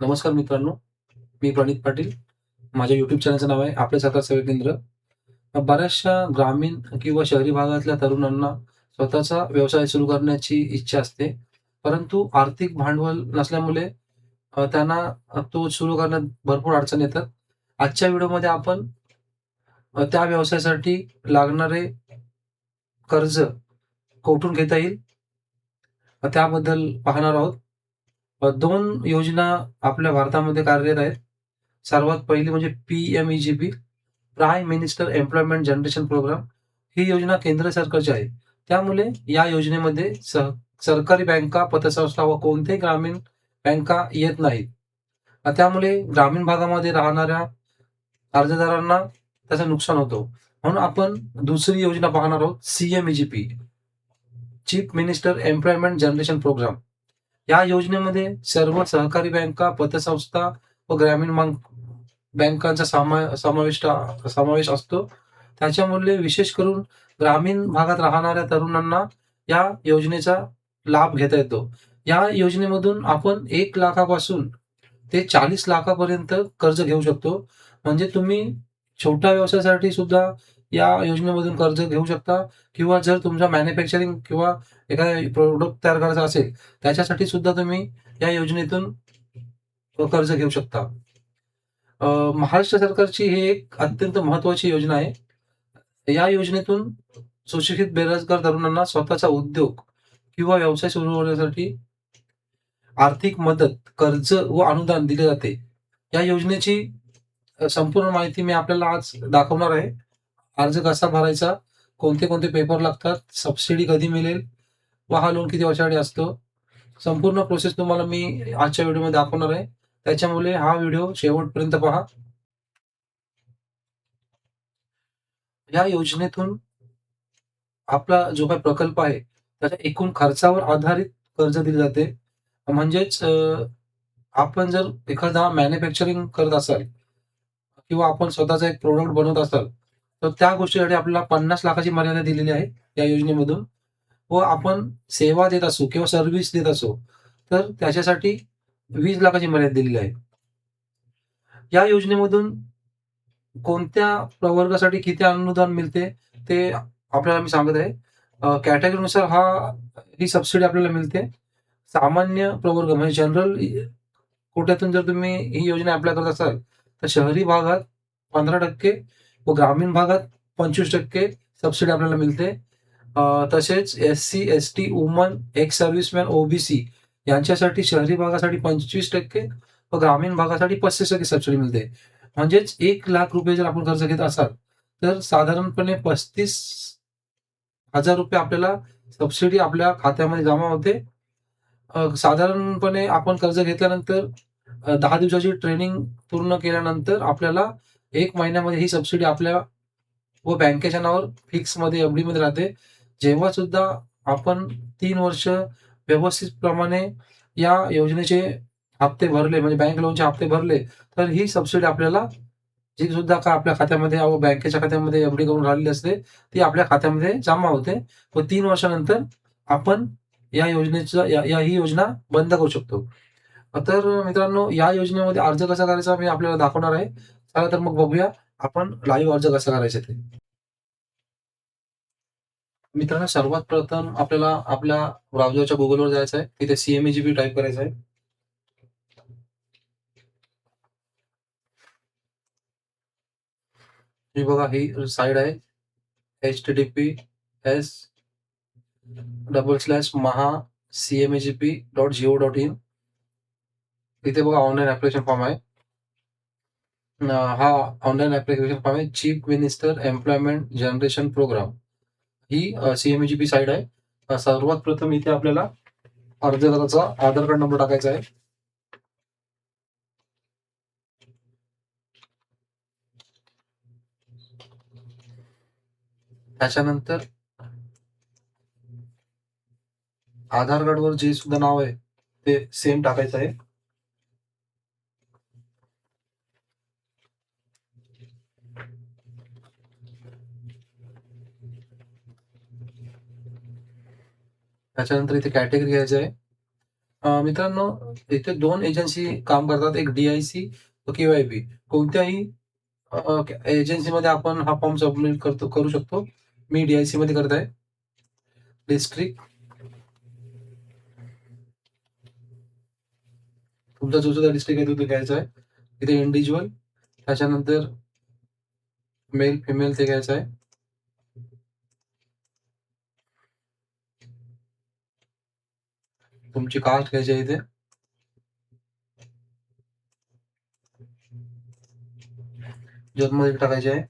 नमस्कार मित्रांनो, मी प्रणित पाटील. माझ्या YouTube चॅनलचं नाव आहे आपले सरकार सेवा केंद्र. बऱ्याचशा ग्रामीण किंवा शहरी भागातल्या तरुणांना स्वतःचा व्यवसाय सुरू करण्याची इच्छा असते. परंतु आर्थिक भांडवल नसल्यामुळे त्यांना तो सुरू करण्यात भरपूर अडचणी येतात. आजच्या व्हिडिओमध्ये आपण त्या व्यवसायासाठी लागणारे कर्ज कुठून घेता येईल त्याबद्दल पाहणार आहोत. 2 योजना आपल्या भारतामध्ये कार्यरत आहेत. सर्वात पहिली म्हणजे PMEGP, prime minister employment generation programme. ही योजना केंद्र सरकारची आहे. त्यामुळे या योजनेमध्ये सरकारी बँका, पतसंस्था व कोणत्याही ग्रामीण बँका येत नाहीत. त्यामुळे ग्रामीण भागामध्ये राहणाऱ्या अर्जदारांना त्याचं नुकसान होतं. म्हणून आपण दुसरी योजना पाहणार आहोत, CMEGP, chief minister employment generation programme. या योजनेमध्ये सर्व सहकारी बँका, पतसंस्था व ग्रामीण बँकांचा समावेश असतो. त्याच्यामुळे विशेष करून ग्रामीण भागात राहणाऱ्या तरुणांना या योजनेचा लाभ घेता येतो. या योजनेमधून आपण 1,00,000 पासून ते 40,00,000 पर्यंत कर्ज घेऊ शकतो. म्हणजे तुम्ही छोट्या व्यवसायासाठी सुद्धा या योजनेमधून कर्ज घेऊ शकता किंवा जर तुमचा मॅन्युफॅक्चरिंग किंवा एखादा प्रॉडक्ट तयार करायचा असेल, त्याच्यासाठी सुद्धा तुम्ही या योजनेतून कर्ज घेऊ शकता. महाराष्ट्र सरकारची ही एक अत्यंत महत्त्वाची योजना आहे. या योजनेतून सुशिक्षित बेरोजगार तरुणांना स्वतःचा उद्योग किंवा व्यवसाय सुरू होण्यासाठी आर्थिक मदत, कर्ज व अनुदान दिले जाते. या योजनेची संपूर्ण माहिती मी आपल्याला आज दाखवणार आहे. अर्ज कसा भरायचा, कोणते-कोणते पेपर लागतात, सबसिडी कधी मिळेल व हा लोन किती वर्षासाठी असतो. संपूर्ण प्रोसेस तुम्हाला मी आजच्या व्हिडिओमध्ये दाखवणार आहे. त्याच्यामुळे हा व्हिडिओ शेवटपर्यंत पहा. या योजनेतून आपला जो काही प्रकल्प आहे, त्याच्या एकूण खर्चावर आधारित कर्ज दिले जाते. म्हणजेच आपण जर एखादा मॅन्युफॅक्चरिंग करत असाल किंवा आपण स्वतःचा एक प्रॉडक्ट बनवत असाल, तर त्या गोष्टीसाठी आपल्याला 50,00,000 ची मर्यादा दिलेली आहे या योजनेमधून. व आपण सेवा देत असू किंवा सर्व्हिस देत असू, तर त्याच्यासाठी 20,00,000 ची मर्यादा दिलेली आहे. या योजनेमधून कोणत्या प्रवर्गासाठी किती अनुदान मिळते, ते आपल्याला मी सांगत आहे. कॅटेगरीनुसार ही सबसिडी आपल्याला मिळते. सामान्य प्रवर्ग म्हणजे जनरल कोट्यातून जर तुम्ही ही योजना अप्लाय करत असाल, तर शहरी भागात 15% व ग्रामीण भागात 25% सबसिडी आपल्याला मिळते. तसेच SC, ST, woman, ex serviceman, OBC यांच्यासाठी शहरी भागासाठी 25% व ग्रामीण भागासाठी 35% सबसिडी मिळते. म्हणजेच ₹1,00,000 जर आपण कर्ज घेत असाल, तर साधारणपणे ₹35,000 आपल्याला सबसिडी आपल्या खात्यामध्ये जमा होते. साधारणपणे आपण कर्ज घेतल्यानंतर 10 दिवसाची ट्रेनिंग पूर्ण केल्यानंतर आपल्याला 1 महिन्यामध्ये ही सबसिडी आपल्या व बँकेच्या नावावर फिक्समध्ये एफ-डीमध्ये राहते. जेव्हा सुद्धा आपण 3 वर्ष व्यवस्थितप्रमाणे या योजनेचे हप्ते भरले, म्हणजे बँक लोनचे हप्ते भरले, तर ही सबसिडी आपल्याला जी सुद्धा का आपल्या खात्यामध्ये व बँकेच्या खात्यामध्ये एफ-डी करून राहिलेली असते, ती आपल्या खात्यामध्ये जमा होते व 3 वर्षानंतर आपण या योजनेचं ही योजना बंद करू शकतो. तर मित्रांनो, या योजनेमध्ये अर्ज कसा करायचा मी आपल्याला दाखवणार आहे. चला तर मग बघूया आपण लाईव्ह अर्ज कसा करायचा ते. मित्रांनो, सर्वात प्रथम आपल्याला आपल्या ब्राउझरच्या Googleवर जायचं आहे. तिथे CMEGP टाइप करायचं आहे. ही बघा ही साइट आहे. https://maha-cmegp.go.in. इथे बघा ऑनलाईन ॲप्लिकेशन फॉर्म आहे. हा ऑनलाईन ॲप्लिकेशन फॉर्म आहे. Chief minister employment generation programme. ही CMEGP साइट आहे. सर्वात प्रथम इथे आपल्याला अर्जदाराचा आधार कार्ड नंबर टाकायचा आहे. त्याच्यानंतर आधार कार्डवर जे सुद्धा नाव आहे ते सेम टाकायचं आहे. त्याच्यानंतर इथे कॅटेगरी घ्यायची आहे. मित्रांनो, इथे 2 एजन्सी काम करतात. एक डी-आय-सी व के-वाय-बी. कोणत्याही एजन्सीमध्ये आपण हा फॉर्म सबमिट करू शकतो. मी डी-आय-सीमध्ये करत आहे. डिस्ट्रिक्ट तुमचा जो सुद्धा डिस्ट्रिक्ट आहे तो घ्यायचा आहे. इथे इंडिव्हिज्युअल, त्याच्यानंतर मेल, फिमेल ते घ्यायचं आहे. तुमची कास्ट घ्यायची आहे इथे. जन्मतारीख टाकायची आहे.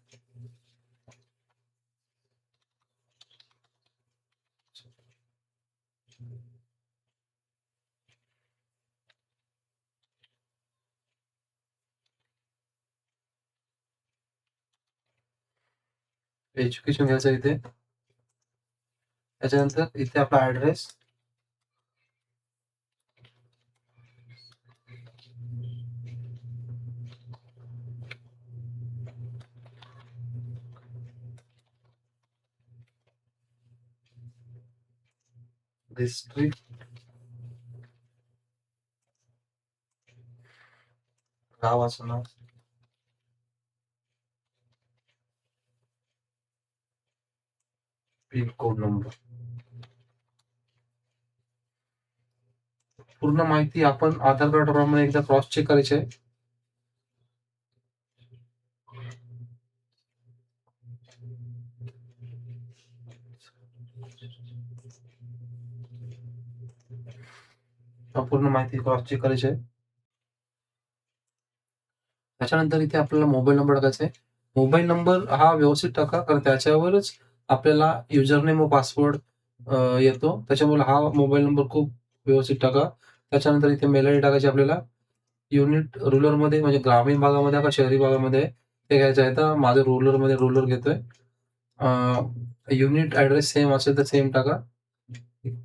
एज्युकेशन घ्यायचं आहे इथे. त्याच्यानंतर इथे आपला ॲड्रेस. डिस्ट्रिक्ट, गावाचं नाव, पिन कोड नंबर. पूर्ण माहिती आपण आधार कार्डप्रमाणे एकदा क्रॉस चेक करायची आहे. पूर्ण माहिती क्रॉस चेक करायची आहे. त्याच्यानंतर इथे आपल्याला मोबाईल नंबर टाकायचा आहे. मोबाईल नंबर हा व्यवस्थित टाका, कारण त्याच्यावरच आपल्याला युजरनेम व पासवर्ड येतो. त्याच्यामुळे हा मोबाईल नंबर खूप व्यवस्थित टाका. त्याच्यानंतर इथे मेल आयडी टाकायची आपल्याला. युनिट रूरलमध्ये म्हणजे ग्रामीण भागामध्ये का शहरी भागामध्ये आहे ते घ्यायचं आहे. तर माझं रूरलमध्ये रूरल घेतोय. युनिट ॲड्रेस सेम असेल तर सेम टाका.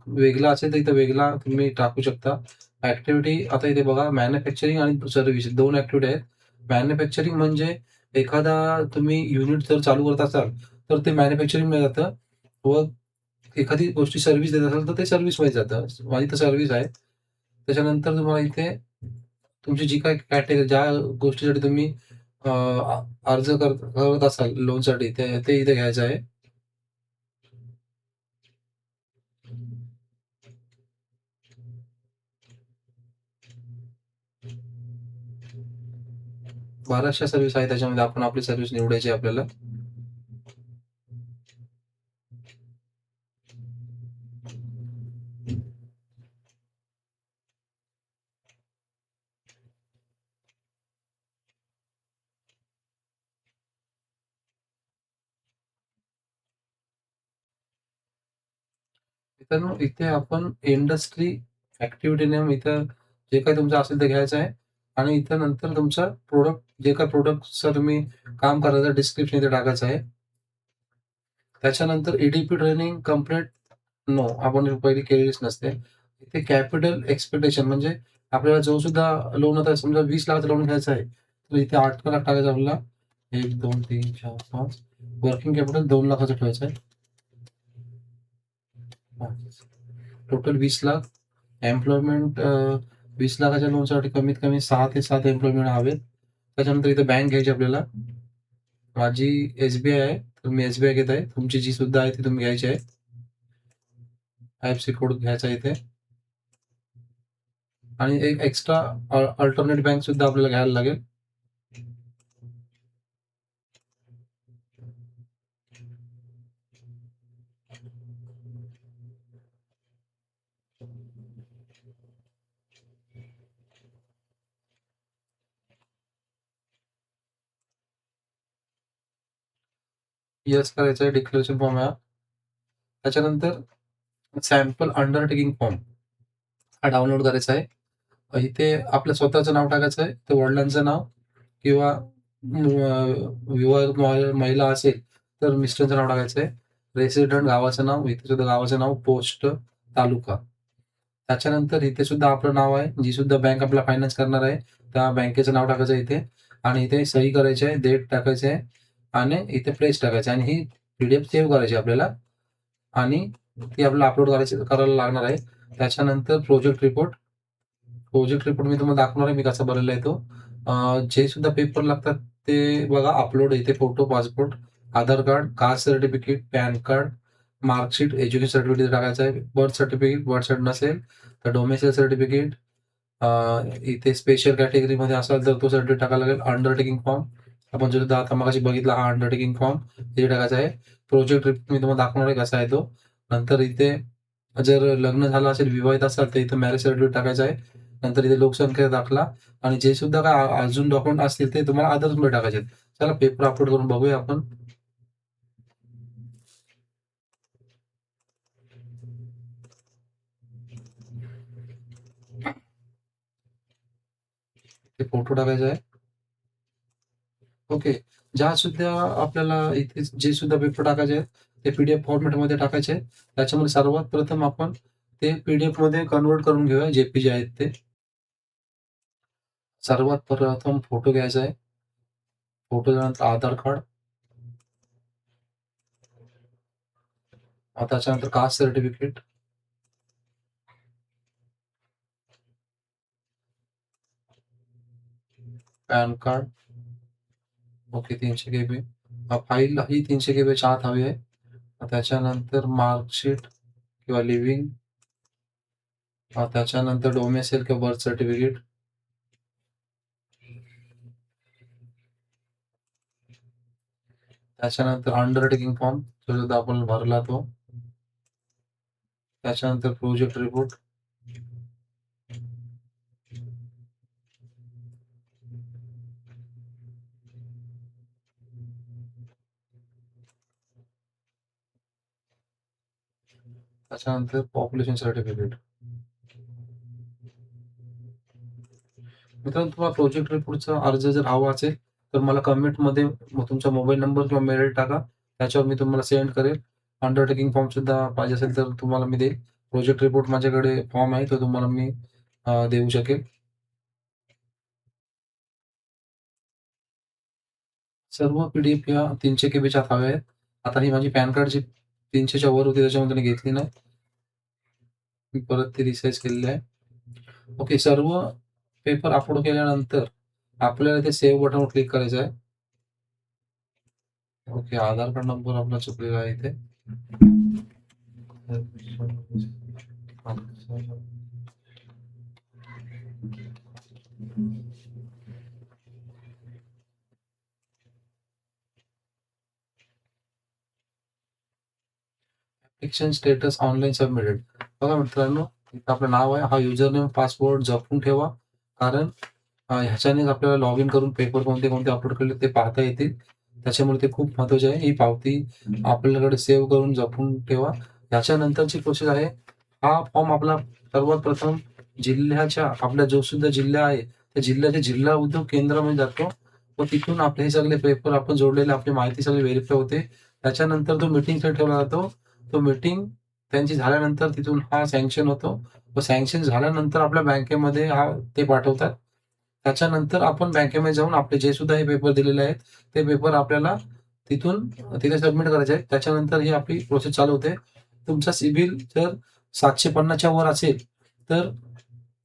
वेगळा असेल तर इथं वेगळा तुम्ही टाकू शकता. ॲक्टिव्हिटी आता इथे बघा, मॅन्युफॅक्चरिंग आणि सर्व्हिस 2 ॲक्टिव्हिटी आहेत. मॅन्युफॅक्चरिंग म्हणजे एखादा तुम्ही युनिट जर चालू करत असाल, तर ते मॅन्युफॅक्चरिंगमध्ये जातं व एखादी गोष्टी सर्व्हिस देत असाल, तर ते सर्व्हिसमध्ये जातं. माझी तर सर्व्हिस आहे. त्याच्यानंतर तुम्हाला इथे तुमची जी काही कॅटेगरी ज्या गोष्टीसाठी तुम्ही अर्ज करत असाल लोनसाठी ते ते इथे घ्यायचं आहे. बऱ्याचशा सर्व्हिस आहेत त्याच्यामध्ये आपण आपली सर्व्हिस निवडायची आहे आपल्याला. मित्रांनो, इथे आपण इंडस्ट्री ॲक्टिव्हिटी नेम इथं जे काही तुमचं असेल ते घ्यायचं आहे आणि इथं नंतर तुमचं जे काही प्रोडक्टचं तुम्ही काम करायचं डिस्क्रिप्शन इथे टाकायचं आहे. त्याच्यानंतर ई-डी-पी ट्रेनिंग कंप्लीट नो, आपण पहिली केलेलीच नसते. इथे कॅपिटल एक्सपेक्टेशन म्हणजे आपल्याला जो सुद्धा लोन आता समजा 20,00,000चं लोन घ्यायचं आहे, तर इथे 8,00,000 टाकायचं आपल्याला. 1, 2, 3, 4, 5 वर्किंग कॅपिटल 2,00,000चं ठेवायचं आहे. टोटल 20,00,000. एम्प्लॉयमेंट 20,00,000च्या लोनसाठी कमीत कमी 6 ते 7 एम्प्लॉयमेंट हवेत. त्याच्यानंतर इथे बँक घ्यायची आपल्याला. माझी एस-बी-आय आहे, तर मी एस-बी-आय घेत आहे. तुमची जी सुद्धा आहे ती तुम्ही घ्यायची आहे. आय-एफ-सी कोड घ्यायचा आहे इथे आणि एक एक्स्ट्रा अल्टरनेट बँक सुद्धा आपल्याला घ्यायला लागेल. येस करायचं आहे. डिक्लेरेशन फॉर्म आहे. त्याच्यानंतर सॅम्पल अंडरटेकिंग फॉर्म हा डाउनलोड करायचा आहे. इथे आपलं स्वतःचं नाव टाकायचं आहे. तर वडिलांचं नाव किंवा विवाहित महिला असेल तर मिस्टरांचं नाव टाकायचं आहे. रेसिडेंट गावाचं नाव, इथे सुद्धा गावाचं नाव, पोस्ट, तालुका. त्याच्यानंतर इथे सुद्धा आपलं नाव आहे. जी सुद्धा बँक आपल्याला फायनान्स करणार आहे, त्या बँकेचं नाव टाकायचं आहे इथे आणि इथे सही करायची आहे, डेट टाकायची आहे आणि इथे प्लेस टाकायचं आहे आणि ही पी-डी-एफ सेव्ह करायची आपल्याला आणि ती आपल्याला अपलोड करायला लागणार आहे. त्याच्यानंतर प्रोजेक्ट रिपोर्ट प्रोजेक्ट रिपोर्ट मी तुम्हाला दाखवणार आहे मी कसा भरलेला आहे तो. जे सुद्धा पेपर लागतात ते बघा अपलोड इथे photo, passport, Aadhaar card, caste certificate, PAN card, marksheet, education certificate टाकायचं आहे. बर्थ सर्टिफिकेट, नसेल तर डोमेसाईल सर्टिफिकेट, इथे स्पेशल कॅटेगरीमध्ये असाल तर तो सर्टिफिकेट टाकायला लागेल. अंडरटेकिंग फॉर्म आपण जो आता मगाशी बघितला हा अंडरटेकिंग फॉर्म इथे टाकायचा आहे. प्रोजेक्ट रिपोर्ट मी तुम्हाला दाखवणार आहे कसा आहे तो. नंतर इथे जर लग्न झालं असेल, विवाहित असाल तर इथे मॅरेज सर्टिफिकेट टाकायचं आहे. नंतर इथे लोकसंख्या दाखला आणि जे सुद्धा काय अजून डॉक्युमेंट असतील ते तुम्हाला आधारमध्ये टाकायचे आहेत. चला पेपर अपलोड करून बघूया आपण. ते फोटो टाकायचा आहे. ओके. ज्या सुद्धा आपल्याला इथे जे सुद्धा पेपर टाकायचे आहेत, ते पी-डी-एफ फॉर्मॅटमध्ये टाकायचे आहेत. त्याच्यामध्ये सर्वात प्रथम आपण ते पी-डी-एफमध्ये कन्व्हर्ट करून घेऊया, जे-पी-जी आहेत ते. सर्वात प्रथम फोटो घ्यायचा आहे. फोटो झाल्यानंतर आधार कार्ड. त्याच्यानंतर caste certificate. PAN card. Okay 300 KB. File ही 300 केबीच्या आत हवी आहे. त्याच्यानंतर मार्कशीट किंवा लिव्हिंग. त्याच्यानंतर डोमेसाईल किंवा बर्थ सर्टिफिकेट. त्याच्यानंतर अंडरटेकिंग फॉर्म जो सुद्धा आपण भरला तो. त्याच्यानंतर प्रोजेक्ट रिपोर्ट. त्याच्यानंतर पॉप्युलेशन सर्टिफिकेट. मित्रांनो तुम्हाला प्रोजेक्ट रिपोर्टचा अर्ज जर हवा असेल तर मला कमेंटमध्ये तुमचा मोबाईल नंबर किंवा मेल टाका. त्याच्यावर मी तुम्हाला सेंड करेल. अंडरटेकिंग फॉर्म सुद्धा पाहिजे असेल तर तुम्हाला मी देईल. प्रोजेक्ट रिपोर्ट माझ्याकडे फॉर्म आहे तो तुम्हाला मी देऊ शकेल. सर्व पी-डी-एफ या 300 केबीच्या आत हव्या आहेत. आता ही माझी पॅन कार्डची 300च्या वर होती त्याच्यामध्ये मी घेतली नाही. मी परत ती रिसाइज केलेली आहे. ओके. सर्व पेपर अपलोड केल्यानंतर आपल्याला ते सेव्ह बटनवर क्लिक करायचं आहे. ओके. आधार कार्ड नंबर आपला चुकलेला आहे इथे. Application status online submitted. बघा मित्रांनो, इथं आपलं नाव आहे. हा युजर नेम, पासवर्ड जपून ठेवा. कारण ह्याच्यानेच आपल्याला लॉग इन करून पेपर कोणते अपलोड केले ते पाहता येतील. त्याच्यामुळे ते खूप महत्त्वाचे आहे. ही पावती आपल्याकडे सेव्ह करून जपून ठेवा. याच्यानंतरची प्रोसेस आहे, हा फॉर्म आपला सर्वात प्रथम जिल्ह्याच्या आपला जो सुद्धा जिल्हा आहे, त्या जिल्ह्याच्या जिल्हा उद्योग केंद्रामध्ये जातो व तिथून आपले हे सगळे पेपर आपण जोडलेले आपली माहिती सगळी व्हेरिफाय होते. त्याच्यानंतर तो मीटिंगसाठी ठेवला जातो. तो मीटिंग त्यांची झाल्यानंतर तिथून हा सँक्शन होतो व सँक्शन झाल्यानंतर आपल्या बँकेमध्ये ते पाठवतात. त्याच्यानंतर आपण बँकेमध्ये जाऊन आपले जे सुद्धा हे पेपर दिलेले आहेत, ते पेपर आपल्याला तिथे सबमिट करायचे आहेत. त्याच्यानंतर ही आपली प्रोसेस चालू होते. तुमचा सिबिल जर 750च्या वर असेल, तर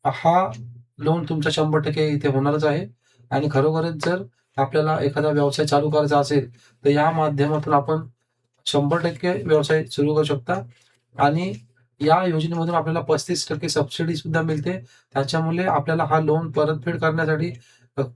हा लोन तुमचा 100% इथे होणारच आहे. आणि खरोखरच जर आपल्याला एखादा व्यवसाय चालू करायचा असेल, तर या माध्यमातून आपण 100% व्यवसाय सुरू करू शकता. आणि या योजनेमधून आपल्याला 35% सबसिडी सुद्धा मिळते. त्याच्यामुळे आपल्याला हा लोन परतफेड करण्यासाठी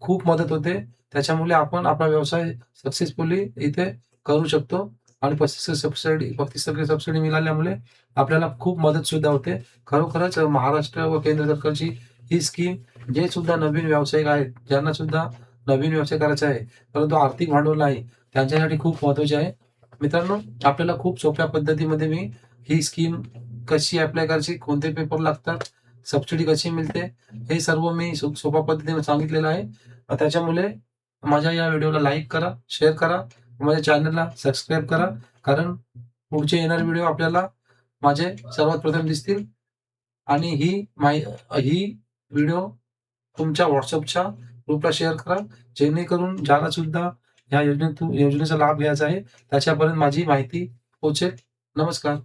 खूप मदत होते. त्याच्यामुळे आपण आपला व्यवसाय सक्सेसफुली इथे करू शकतो आणि 35% सबसिडी मिळाल्यामुळे आपल्याला खूप मदत सुद्धा होते. खरोखरच महाराष्ट्र व केंद्र सरकारची ही स्कीम जे सुद्धा नवीन व्यावसायिक आहेत, ज्यांना सुद्धा नवीन व्यवसाय करायचा आहे, परंतु आर्थिक भांडवल नाही, त्यांच्यासाठी खूप महत्त्वाची आहे. मित्रांनो, आपल्याला खूप सोप्या पद्धतीमध्ये मी ही स्कीम कशी अप्लाय करायची, कोणते पेपर लागतात, सबसिडी कशी मिळते, हे सर्व मी सोप्या पद्धतीने सांगितलेलं आहे. त्याच्यामुळे माझ्या या व्हिडिओला लाईक करा, शेअर करा, माझ्या चॅनलला सबस्क्राईब करा. कारण पुढचे येणारे व्हिडिओ आपल्याला माझे सर्वात प्रथम दिसतील. आणि ही व्हिडिओ तुमच्या WhatsAppच्या ग्रुपला शेअर करा. जेणेकरून ज्याला सुद्धा या योजनेचा लाभ घ्यायचा आहे, त्याच्यापर्यंत माझी माहिती पोहोचेल. नमस्कार.